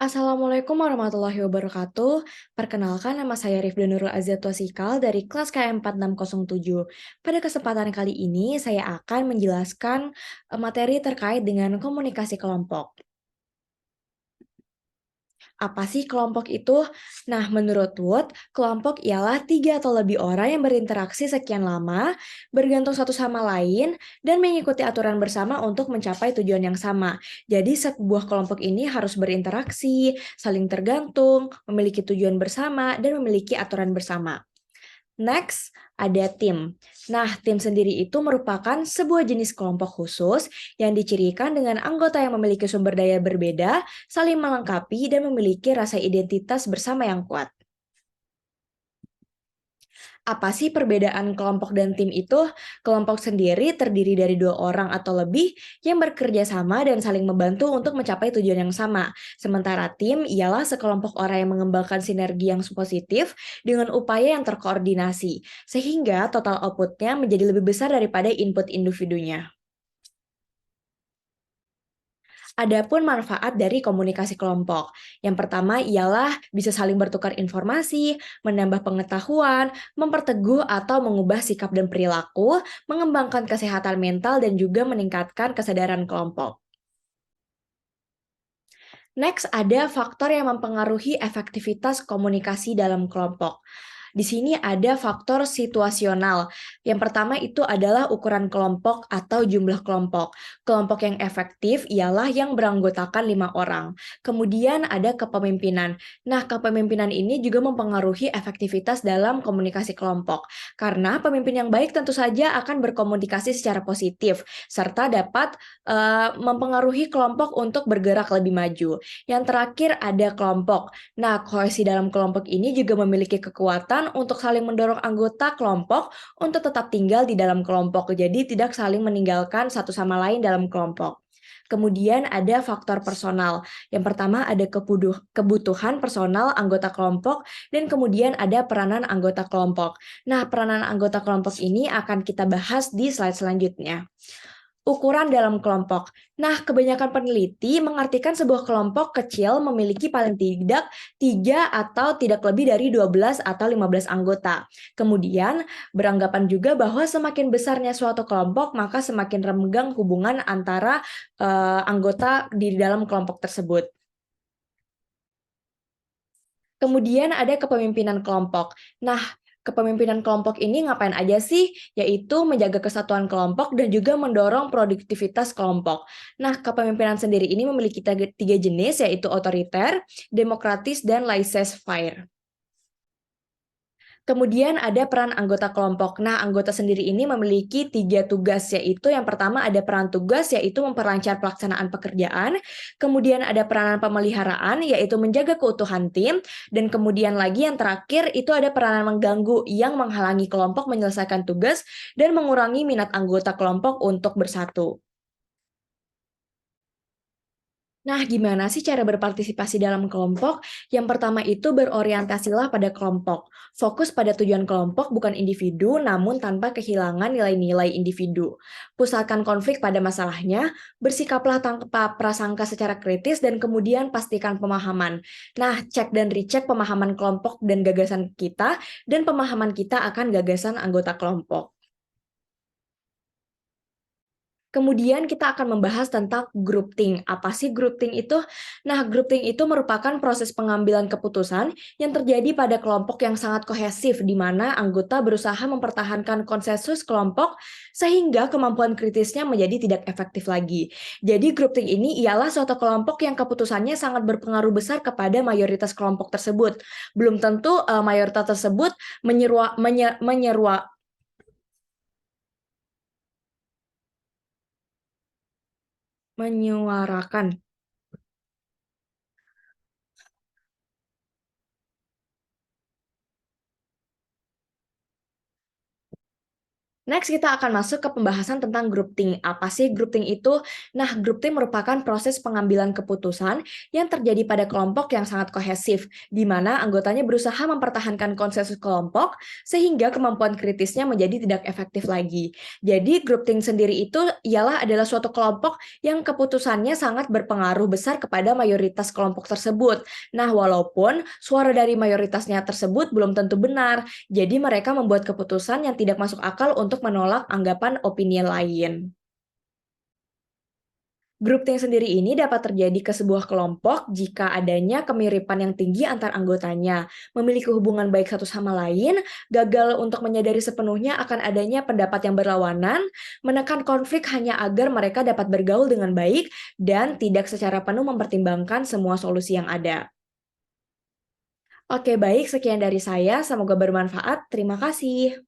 Assalamualaikum warahmatullahi wabarakatuh. Perkenalkan, nama saya Rifda Nurul Azza Twasikal dari kelas KM 4607. Pada kesempatan kali ini, saya akan menjelaskan materi terkait dengan komunikasi kelompok. Apa sih kelompok itu? Nah, menurut Wood, kelompok ialah 3 atau lebih orang yang berinteraksi sekian lama, bergantung satu sama lain, dan mengikuti aturan bersama untuk mencapai tujuan yang sama. Jadi, sebuah kelompok ini harus berinteraksi, saling tergantung, memiliki tujuan bersama, dan memiliki aturan bersama. Next, ada tim. Nah, tim sendiri itu merupakan sebuah jenis kelompok khusus yang dicirikan dengan anggota yang memiliki sumber daya berbeda, saling melengkapi, dan memiliki rasa identitas bersama yang kuat. Apa sih perbedaan kelompok dan tim itu? Kelompok sendiri terdiri dari 2 orang atau lebih yang bekerja sama dan saling membantu untuk mencapai tujuan yang sama. Sementara tim ialah sekelompok orang yang mengembangkan sinergi yang positif dengan upaya yang terkoordinasi, sehingga total outputnya menjadi lebih besar daripada input individunya. Adapun manfaat dari komunikasi kelompok. Yang pertama ialah bisa saling bertukar informasi, menambah pengetahuan, memperteguh atau mengubah sikap dan perilaku, mengembangkan kesehatan mental dan juga meningkatkan kesadaran kelompok. Next, ada faktor yang mempengaruhi efektivitas komunikasi dalam kelompok. Di sini ada faktor situasional. Yang pertama itu adalah ukuran kelompok atau jumlah kelompok. Kelompok yang efektif ialah yang beranggotakan 5 orang. Kemudian ada kepemimpinan. Nah, kepemimpinan ini juga mempengaruhi efektivitas dalam komunikasi kelompok. Karena pemimpin yang baik tentu saja akan berkomunikasi secara positif, serta dapat mempengaruhi kelompok untuk bergerak lebih maju. Yang terakhir ada kelompok. Nah, kohesi dalam kelompok ini juga memiliki kekuatan untuk saling mendorong anggota kelompok untuk tetap tinggal di dalam kelompok. Jadi tidak saling meninggalkan satu sama lain dalam kelompok. Kemudian ada faktor personal. Yang pertama ada kebutuhan personal anggota kelompok dan kemudian ada peranan anggota kelompok. Nah, peranan anggota kelompok ini akan kita bahas di slide selanjutnya. Ukuran dalam kelompok. Nah, kebanyakan peneliti mengartikan sebuah kelompok kecil memiliki paling tidak 3 atau tidak lebih dari 12 atau 15 anggota. Kemudian, beranggapan juga bahwa semakin besarnya suatu kelompok, maka semakin renggang hubungan antara anggota di dalam kelompok tersebut. Kemudian ada kepemimpinan kelompok. Nah, kepemimpinan kelompok ini ngapain aja sih? Yaitu menjaga kesatuan kelompok dan juga mendorong produktivitas kelompok. Nah, kepemimpinan sendiri ini memiliki tiga jenis, yaitu otoriter, demokratis, dan laissez-faire. Kemudian ada peran anggota kelompok. Nah, anggota sendiri ini memiliki 3 tugas, yaitu yang pertama ada peran tugas, yaitu memperlancar pelaksanaan pekerjaan. Kemudian ada peranan pemeliharaan, yaitu menjaga keutuhan tim. Dan kemudian lagi yang terakhir itu ada peranan mengganggu yang menghalangi kelompok menyelesaikan tugas dan mengurangi minat anggota kelompok untuk bersatu. Nah, gimana sih cara berpartisipasi dalam kelompok? Yang pertama itu berorientasilah pada kelompok. Fokus pada tujuan kelompok bukan individu, namun tanpa kehilangan nilai-nilai individu. Pusatkan konflik pada masalahnya, bersikaplah tanpa prasangka secara kritis, dan kemudian pastikan pemahaman. Nah, cek dan recheck pemahaman kelompok dan gagasan kita, dan pemahaman kita akan gagasan anggota kelompok. Kemudian kita akan membahas tentang groupthink. Apa sih groupthink itu? Nah, groupthink itu merupakan proses pengambilan keputusan yang terjadi pada kelompok yang sangat kohesif, di mana anggota berusaha mempertahankan konsensus kelompok sehingga kemampuan kritisnya menjadi tidak efektif lagi. Jadi, groupthink ini ialah suatu kelompok yang keputusannya sangat berpengaruh besar kepada mayoritas kelompok tersebut. Belum tentu mayoritas tersebut menyuarakan. Next, kita akan masuk ke pembahasan tentang groupthink. Apa sih groupthink itu? Nah, groupthink merupakan proses pengambilan keputusan yang terjadi pada kelompok yang sangat kohesif, di mana anggotanya berusaha mempertahankan konsensus kelompok sehingga kemampuan kritisnya menjadi tidak efektif lagi. Jadi, groupthink sendiri itu adalah suatu kelompok yang keputusannya sangat berpengaruh besar kepada mayoritas kelompok tersebut. Nah, walaupun suara dari mayoritasnya tersebut belum tentu benar, jadi mereka membuat keputusan yang tidak masuk akal untuk menolak anggapan opini lain. Grup think sendiri ini dapat terjadi ke sebuah kelompok jika adanya kemiripan yang tinggi antar anggotanya, memiliki hubungan baik satu sama lain, gagal untuk menyadari sepenuhnya akan adanya pendapat yang berlawanan, menekan konflik hanya agar mereka dapat bergaul dengan baik, dan tidak secara penuh mempertimbangkan semua solusi yang ada. Oke, baik, sekian dari saya. Semoga bermanfaat. Terima kasih.